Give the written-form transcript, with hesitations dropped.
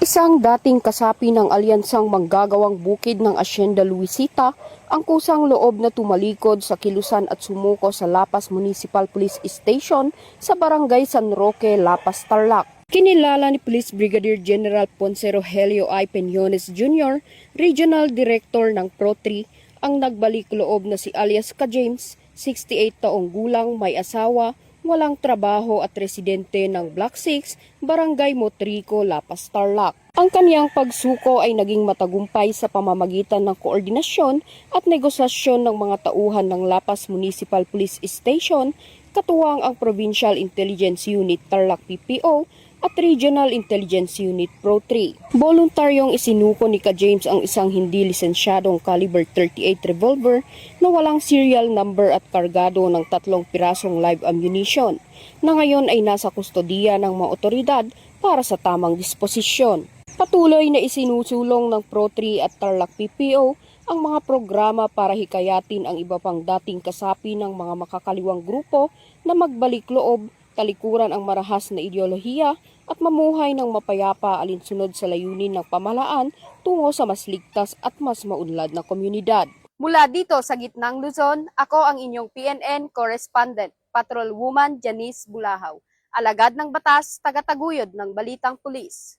Isang dating kasapi ng alyansang manggagawang bukid ng Asyenda Luisita ang kusang loob na tumalikod sa kilusan at sumuko sa Lapas Municipal Police Station sa Barangay San Roque, Lapas, Tarlac. Kinilala ni Police Brigadier General Ponce Rogelio I. Peñones Jr., Regional Director ng Pro-3, ang nagbalik loob na si alias Ka James, 68 taong gulang, may asawa, walang trabaho at residente ng Block 6, Barangay Motrico, Lapas, Tarlac. Ang kaniyang pagsuko ay naging matagumpay sa pamamagitan ng koordinasyon at negosasyon ng mga tauhan ng Lapas Municipal Police Station, katuwang ang Provincial Intelligence Unit Tarlac PPO at Regional Intelligence Unit Pro-3. Voluntaryong isinuko ni Ka James ang isang hindi lisensyadong caliber 38 revolver na walang serial number at kargado ng 3 pirasong live ammunition na ngayon ay nasa kustodiya ng mga otoridad para sa tamang disposisyon. Patuloy na isinusulong ng Pro-3 at Tarlac PPO ang mga programa para hikayatin ang iba pang dating kasapi ng mga makakaliwang grupo na magbalik loob, talikuran ang marahas na ideolohiya at mamuhay ng mapayapa alinsunod sa layunin ng pamahalaan tungo sa mas ligtas at mas maunlad na komunidad. Mula dito sa gitnang Luzon, ako ang inyong PNN correspondent, Patrolwoman Janice Bulahaw, alagad ng batas, tagataguyod ng Balitang Pulis.